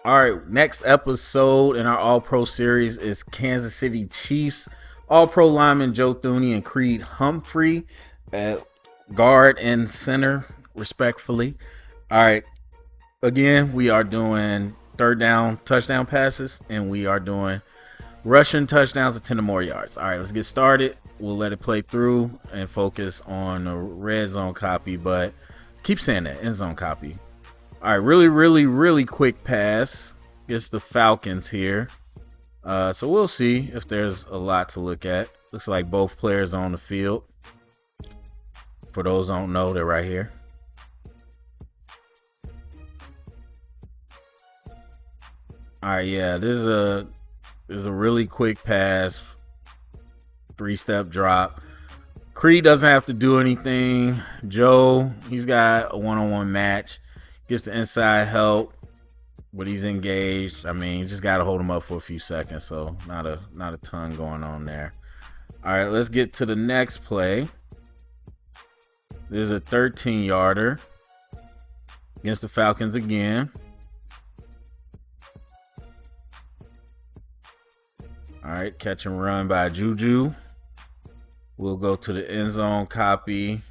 All right, next episode in our All Pro series is Kansas City Chiefs All Pro lineman Joe Thuney and Creed Humphrey at guard and center, respectfully. All right, again, we are doing third down touchdown passes, and we are doing rushing touchdowns of 10 or more yards. All right, let's get started. We'll let it play through and focus on the red zone copy, but keep saying that end zone copy. All right, really quick pass against the Falcons here. So we'll see if there's a lot to look at. Looks like both players are on the field. For those who don't know, they're right here. All right, yeah, this is a really quick pass, 3-step drop. Creed doesn't have to do anything. Joe, he's got a one-on-one match. Gets the inside help, but he's engaged. I mean, you just got to hold him up for a few seconds, so not a ton going on there. All right, let's get to the next play. There's a 13-yarder against the Falcons again. All right, catch and run by Juju. We'll go to the end zone copy.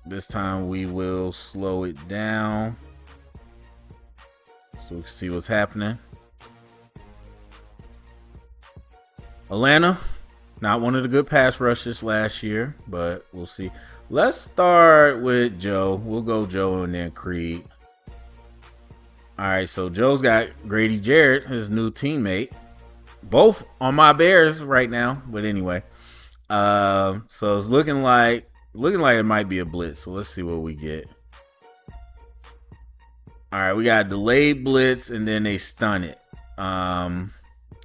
This time we will slow it down so we can see what's happening. Atlanta, not one of the good pass rushes last year, but we'll see. Let's start with Joe. We'll go Joe and then Creed. All right, so Joe's got Grady Jarrett, his new teammate. Both on my Bears right now, but anyway. So it's looking like it might be a blitz. So let's see what we get. All right, we got a delayed blitz, and then they stun it. And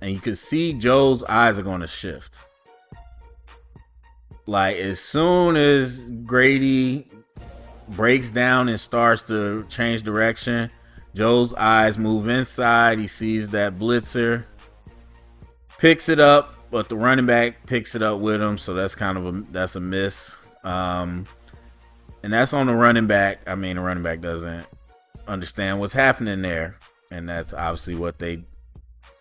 you can see Joe's eyes are going to shift. Like, as soon as Grady breaks down and starts to change direction, Joe's eyes move inside. He sees that blitzer, picks it up, but the running back picks it up with him. So that's kind of a miss. And that's on the running back. I mean, the running back doesn't understand what's happening there, and that's obviously what they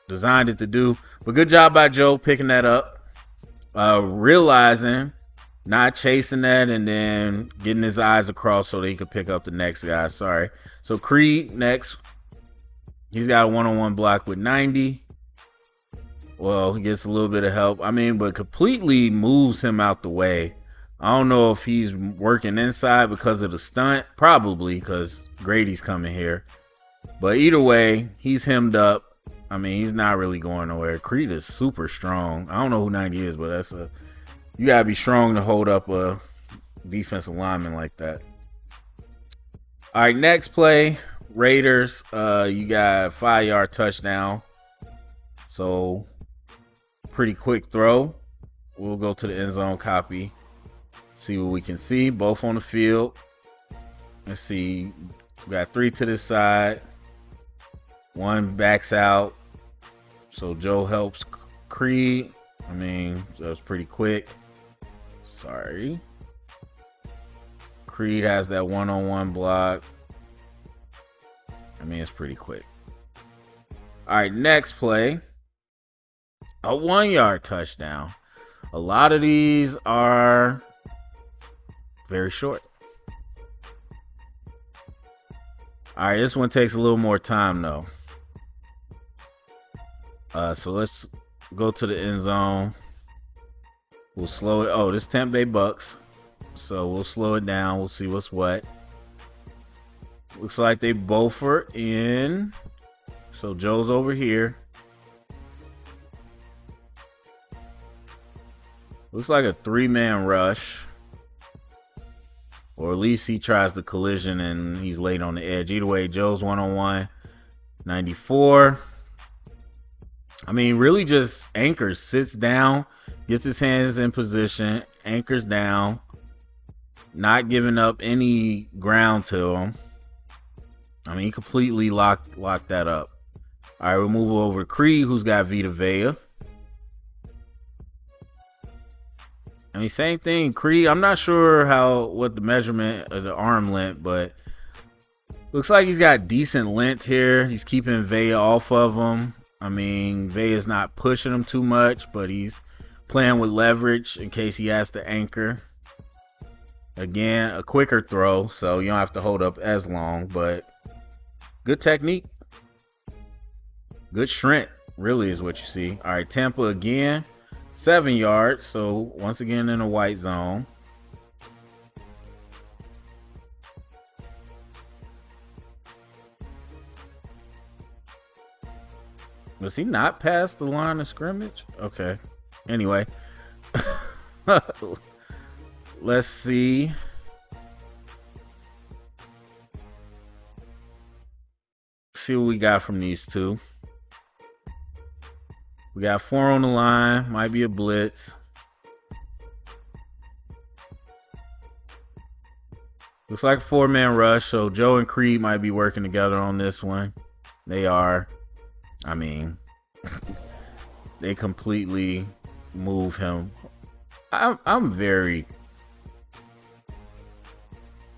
designed it to do. But good job by Joe picking that up, realizing, not chasing that, and then getting his eyes across so that he could pick up the next guy. Sorry. So Creed next. He's got a one-on-one block with 90. Well, he gets a little bit of help. I mean, but completely moves him out the way. I don't know if he's working inside because of the stunt. Probably because Grady's coming here. But either way, he's hemmed up. I mean, he's not really going nowhere. Creed is super strong. I don't know who 90 is, but you got to be strong to hold up a defensive lineman like that. All right, next play. Raiders, you got a 5-yard touchdown. So, pretty quick throw. We'll go to the end zone copy. See what we can see. Both on the field. Let's see. We got 3 to this side. 1 backs out. So Joe helps Creed. I mean, that was pretty quick. Sorry. Creed has that one-on-one block. I mean, it's pretty quick. All right, next play. A 1-yard touchdown. A lot of these are very short. All right, this one takes a little more time though. So let's go to the end zone. We'll slow it. Oh, this Tampa Bay Bucks. So we'll slow it down. We'll see what's what. Looks like they both are in. So Joe's over here. Looks like a 3-man rush. Or at least he tries the collision and he's late on the edge. Either way, Joe's one-on-one. 94. I mean, really just anchors. Sits down. Gets his hands in position. Anchors down. Not giving up any ground to him. I mean, he completely locked that up. All right, we'll move over to Creed, who's got Vita Vea. I mean, same thing. Creed, I'm not sure what the measurement of the arm length, but Looks like he's got decent length here. He's keeping Vey off of him. I mean, Vey is not pushing him too much, but he's playing with leverage in case he has to anchor. Again, a quicker throw, so you don't have to hold up as long, but good technique. Good shrink, really, is what you see. All right, Tampa again, 7 yards, so once again in a white zone. Was he not past the line of scrimmage? Okay. Anyway. Let's see. See what we got from these two. We got 4 on the line. Might be a blitz. Looks like a 4-man rush, so Joe and Creed might be working together on this one. They are. I mean, they completely move him. I'm very...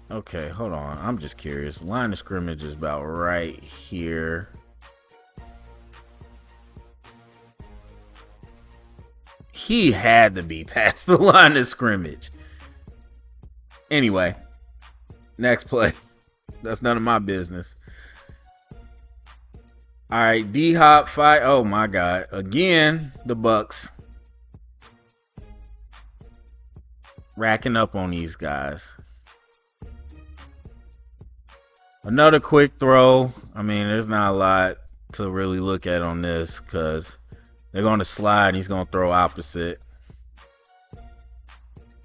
Okay, hold on. I'm just curious. Line of scrimmage is about right here. He had to be past the line of scrimmage. Anyway, next play. That's none of my business. All right, D-Hop fight. Oh my God. Again, the Bucks racking up on these guys. Another quick throw. I mean, there's not a lot to really look at on this because they're going to slide and he's going to throw opposite.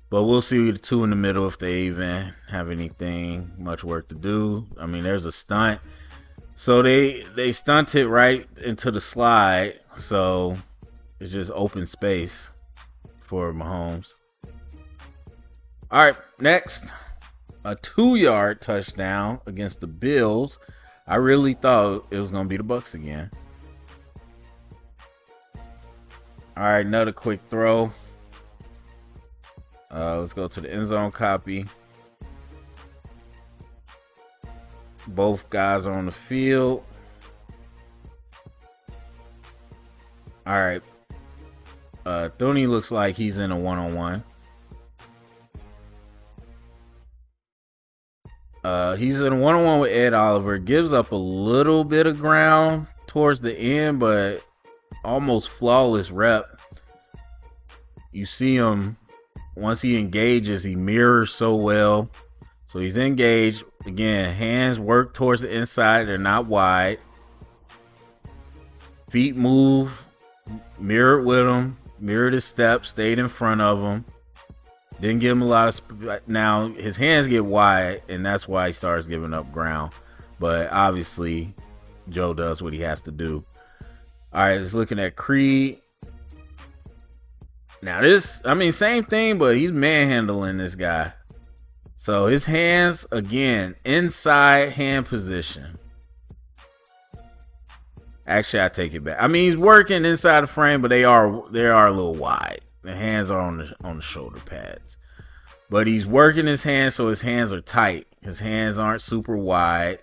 But we'll see the two in the middle if they even have anything much work to do. I mean, there's a stunt. So they stunted right into the slide. So it's just open space for Mahomes. All right, next. A 2-yard touchdown against the Bills. I really thought it was going to be the Bucks again. All right, another quick throw. Let's go to the end zone copy. Both guys are on the field. All right. Thuney looks like he's in a one-on-one. He's in a one-on-one with Ed Oliver. Gives up a little bit of ground towards the end, but almost flawless rep. You see him, once he engages, he mirrors so well. So he's engaged. Again, hands work towards the inside. They're not wide. Feet move. Mirrored with him. Mirrored his steps. Stayed in front of him. Didn't give him a lot of... Now, his hands get wide, and that's why he starts giving up ground. But obviously, Joe does what he has to do. All right, let's looking at Creed. Now this, I mean, same thing, but he's manhandling this guy. So his hands, again, inside hand position. Actually, I take it back. I mean, he's working inside the frame, but they are a little wide. The hands are on the shoulder pads. But he's working his hands, so his hands are tight. His hands aren't super wide.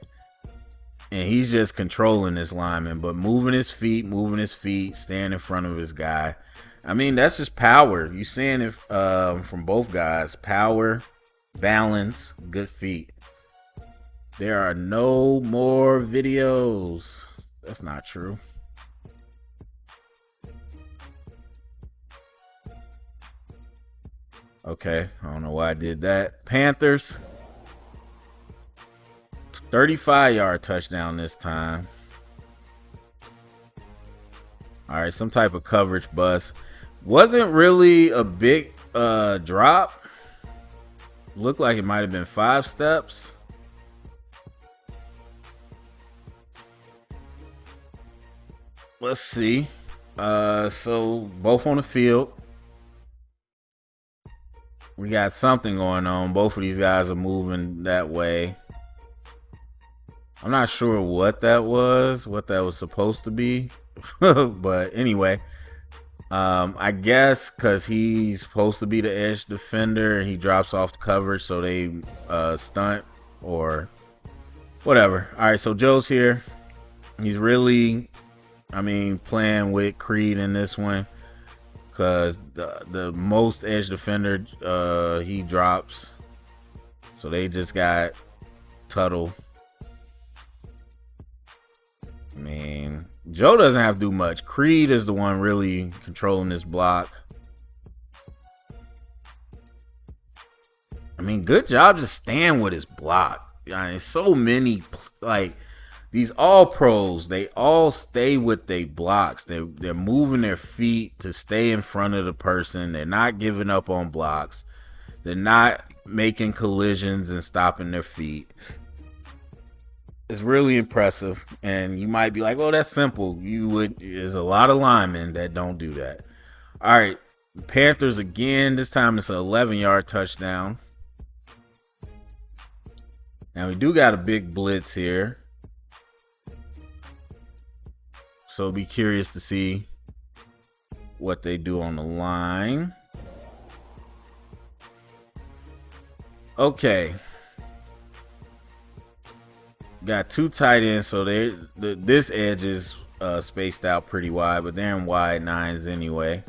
And he's just controlling this lineman, but moving his feet, staying in front of his guy. I mean, that's just power. You're seeing it from both guys. Power, balance, good feet. There are no more videos. That's not true. Okay, I don't know why I did that. Panthers. 35-yard touchdown this time. All right, some type of coverage bust. Wasn't really a big drop. Looked like it might have been 5 steps. Let's see. So both on the field. We got something going on. Both of these guys are moving that way. I'm not sure what that was supposed to be. But anyway, I guess because he's supposed to be the edge defender and he drops off the coverage, so they stunt or Whatever. All right, so Joe's here. He's really, I mean, playing with Creed in this one because the most edge defender he drops. So they just got Tuttle. I mean, Joe doesn't have to do much. Creed is the one really controlling this block. I mean, good job just staying with his block. I mean, so many, like, these all pros, they all stay with their blocks. They're moving their feet to stay in front of the person. They're not giving up on blocks. They're not making collisions and stopping their feet. It's really impressive. And you might be like, "Oh, that's simple." There's a lot of linemen that don't do that. All right, Panthers again. This time it's an 11-yard touchdown. Now we do got a big blitz here. So be curious to see what they do on the line. Okay. Got two tight ends, so this edge is spaced out pretty wide, but they're in wide nines anyway.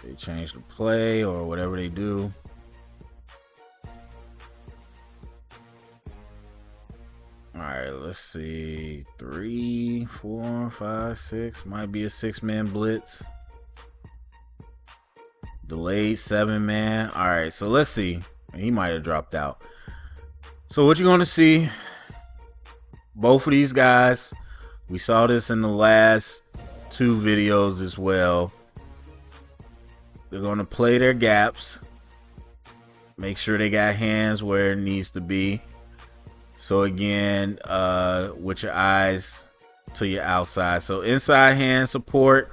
They change the play or whatever they do. Alright, let's see. 3, 4, 5, 6. Might be a 6-man blitz. Delayed 7-man. Alright, so let's see. He might have dropped out. So what you're going to see, both of these guys, we saw this in the last 2 videos as well. They're going to play their gaps. Make sure they got hands where it needs to be. So again, with your eyes to your outside. So inside hand support.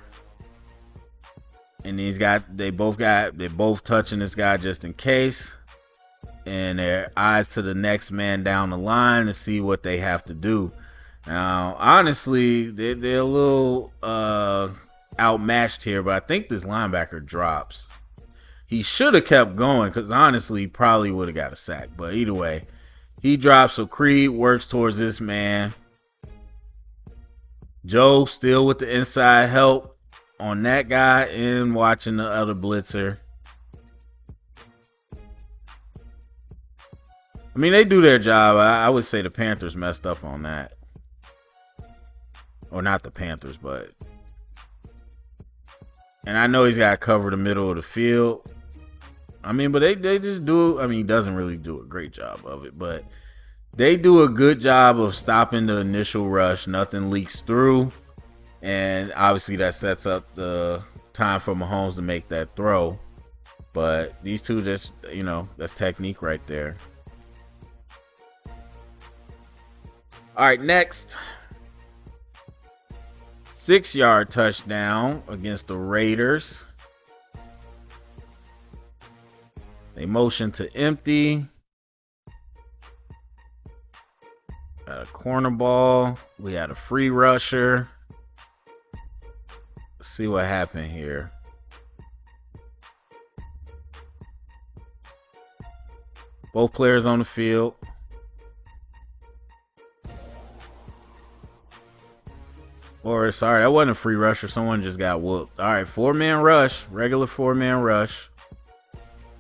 And they're both touching this guy just in case. And their eyes to the next man down the line to see what they have to do. Now, honestly, they're a little outmatched here, but I think this linebacker drops. He should have kept going because honestly, he probably would have got a sack. But either way, he drops. So Creed works towards this man. Joe still with the inside help on that guy and watching the other blitzer. I mean, they do their job. I would say the Panthers messed up on that. Or not the Panthers, but... And I know he's got to cover the middle of the field. I mean, but they just do... I mean, he doesn't really do a great job of it, but... They do a good job of stopping the initial rush. Nothing leaks through. And obviously that sets up the time for Mahomes to make that throw. But these two just, that's technique right there. All right, next. 6-yard touchdown against the Raiders. They motion to empty. Got a corner ball. We had a free rusher. Let's see what happened here. Both players on the field. Or, sorry, that wasn't a free rusher. Someone just got whooped. All right, 4-man rush. Regular 4-man rush.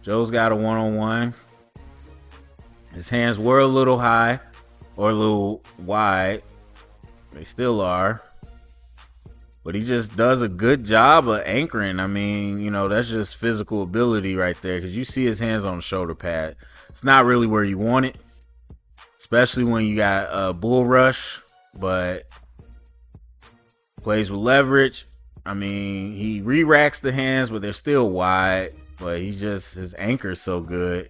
Joe's got a one-on-one. His hands were a little high. Or a little wide. They still are. But he just does a good job of anchoring. I mean, that's just physical ability right there. Because you see his hands on the shoulder pad. It's not really where you want it. Especially when you got a bull rush. But plays with leverage. I mean, he re-racks the hands, but they're still wide. But his anchor's so good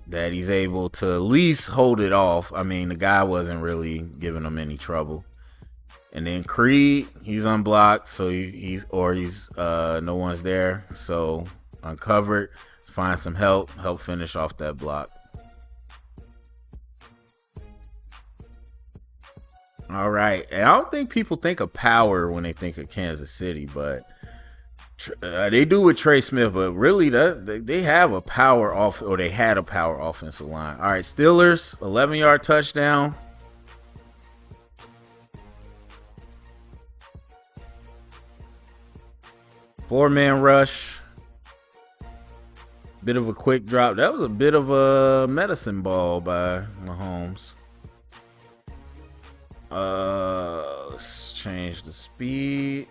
that he's able to at least hold it off. I mean, the guy wasn't really giving him any trouble. And then Creed, he's unblocked, so he's no one's there. So uncovered, find some help finish off that block. All right, and I don't think people think of power when they think of Kansas City, but They do with Trey Smith, but really they have a power off, or they had a power offensive line. All right, Steelers, 11-yard touchdown. Four-man rush. Bit of a quick drop. That was a bit of a medicine ball by Mahomes. Let's change the speed.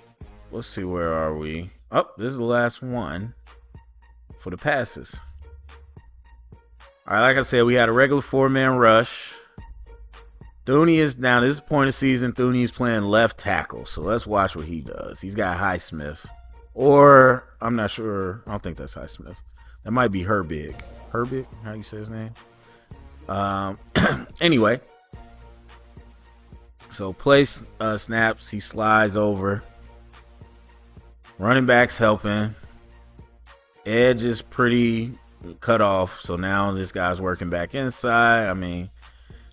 Let's see, where are we? Oh, this is the last one for the passes. All right, like I said, we had a regular four-man rush. Thuney is now, this is point of season. Thuney is playing left tackle, so let's watch what he does. He's got Highsmith, or I'm not sure. I don't think that's Highsmith. That might be Herbig. Herbig, how you say his name? Anyway, so place snaps. He slides over. Running back's helping. Edge is pretty cut off, so now this guy's working back inside. I mean,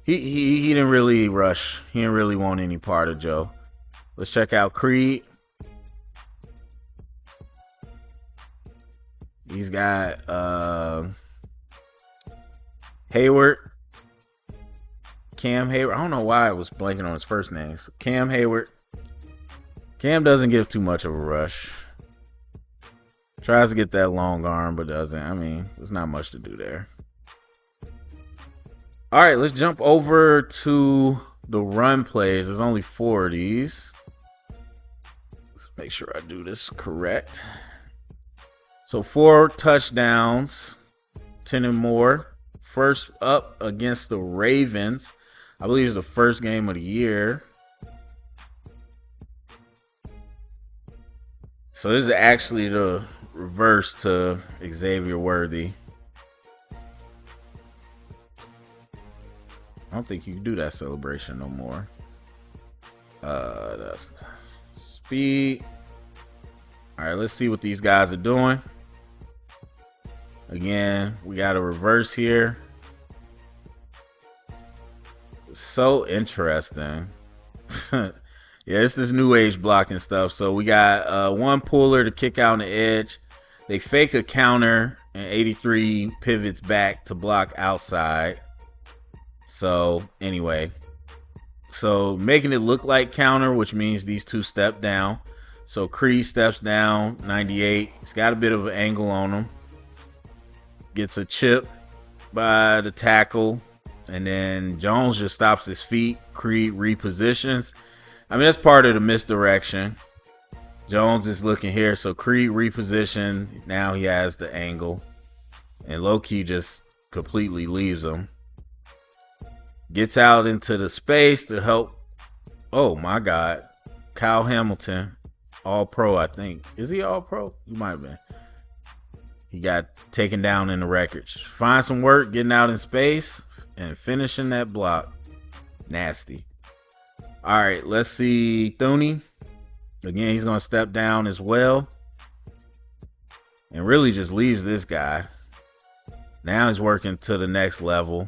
he didn't really rush. He didn't really want any part of Joe. Let's check out Creed. He's got Hayward. Cam Hayward. I don't know why I was blanking on his first name. So Cam Hayward. Cam doesn't give too much of a rush. Tries to get that long arm, but doesn't. I mean, there's not much to do there. All right, let's jump over to the run plays. There's only 4 of these. Let's make sure I do this correct. So 4 touchdowns, 10 and more. First up against the Ravens. I believe it's the first game of the year. So this is actually the reverse to Xavier Worthy. I don't think you can do that celebration no more. That's speed. All right, let's see what these guys are doing. Again, we got a reverse here. So interesting. Yeah, it's this new age blocking stuff. So we got one puller to kick out on the edge. They fake a counter, and 83 pivots back to block outside. So anyway, so making it look like counter, which means these two step down. So Creed steps down, 98. He's got a bit of an angle on him. Gets a chip by the tackle, and then Jones just stops his feet. Creed repositions. I mean, that's part of the misdirection. Jones is looking here, so Creed repositioned. Now he has the angle, and low-key just completely leaves him. Gets out into the space to help. Oh my God, Kyle Hamilton, All-Pro, I think. Is he All-Pro? He might have been. He got taken down in the wreckage. Find some work, getting out in space, and finishing that block. Nasty. All right, let's see Thuney. Again, he's going to step down as well. And really just leaves this guy. Now he's working to the next level.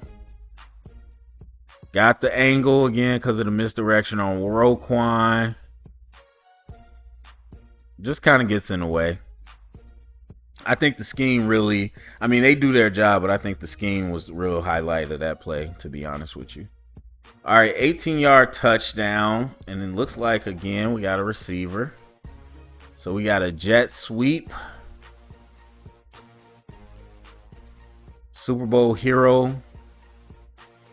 Got the angle again because of the misdirection on Roquan. Just kind of gets in the way. I think the scheme really, I mean, they do their job, but I think the scheme was the real highlight of that play, to be honest with you. All right, 18-yard touchdown. And it looks like, again, we got a receiver. So we got a jet sweep. Super Bowl hero.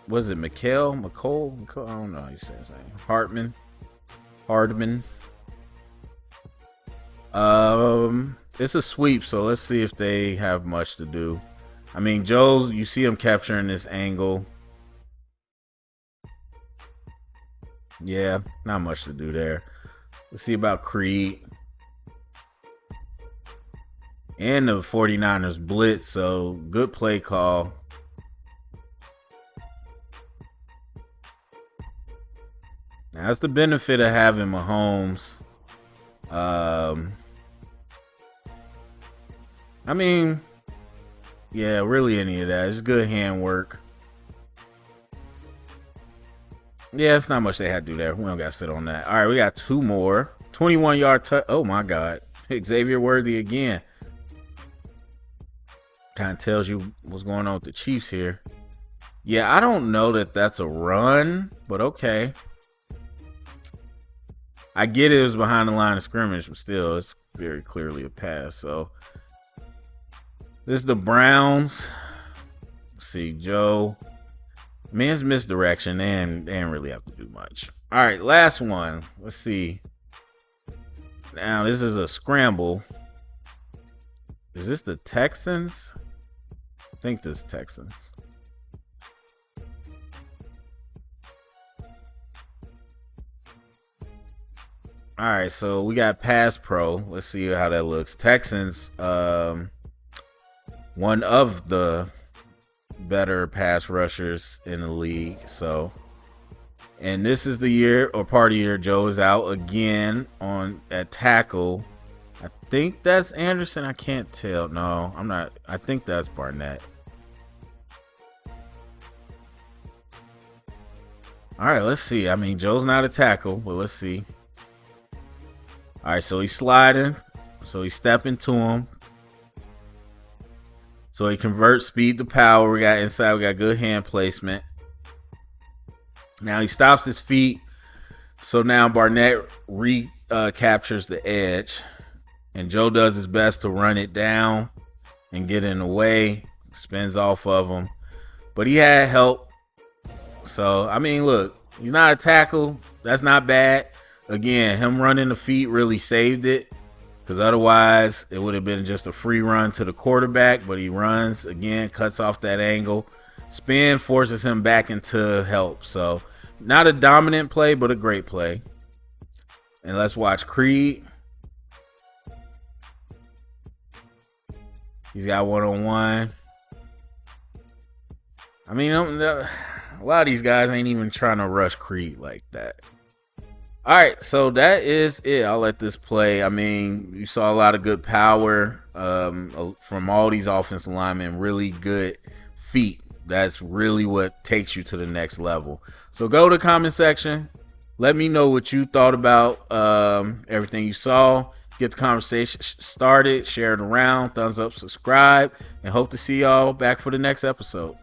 Was it McCall? I don't know how you say his name. Hardman. It's a sweep, so let's see if they have much to do. I mean, Joe, you see him capturing this angle. Yeah, not much to do there. Let's see about Creed. And the 49ers blitz, so good play call. Now, that's the benefit of having Mahomes. I mean, yeah, really any of that. It's good hand work. Yeah, it's not much they had to do there. We don't got to sit on that. All right, we got 2 more. 21-yard touch. Oh, my God. Xavier Worthy again. Kind of tells you what's going on with the Chiefs here. Yeah, I don't know that that's a run, but okay. I get it was behind the line of scrimmage, but still, it's very clearly a pass. So this is the Browns. Let's see, Joe. Man's misdirection. They didn't really have to do much. All right, last one. Let's see. Now, this is a scramble. Is this the Texans? I think this is Texans. All right, so we got pass pro. Let's see how that looks. Texans, one of the better pass rushers in the league. So, and this is the year or part of the year Joe is out again at tackle. I think that's Anderson. I can't tell. No, I'm not. I think that's Barnett. All right, let's see. I mean, Joe's not a tackle, but let's see. All right, so he's sliding. So he's stepping to him. So he converts speed to power. We got inside. We got good hand placement. Now he stops his feet. So now Barnett captures the edge. And Joe does his best to run it down and get in the way. Spins off of him. But he had help. So, I mean, look. He's not a tackle. That's not bad. Again, him running the feet really saved it. Because otherwise, it would have been just a free run to the quarterback. But he runs, again, cuts off that angle. Spin forces him back into help. So, not a dominant play, but a great play. And let's watch Creed. He's got one-on-one. I mean, a lot of these guys ain't even trying to rush Creed like that. All right, so that is it. I'll let this play. I mean, you saw a lot of good power from all these offensive linemen. Really good feet. That's really what takes you to the next level. So go to the comment section. Let me know what you thought about everything you saw. Get the conversation started. Share it around. Thumbs up, subscribe. And hope to see y'all back for the next episode.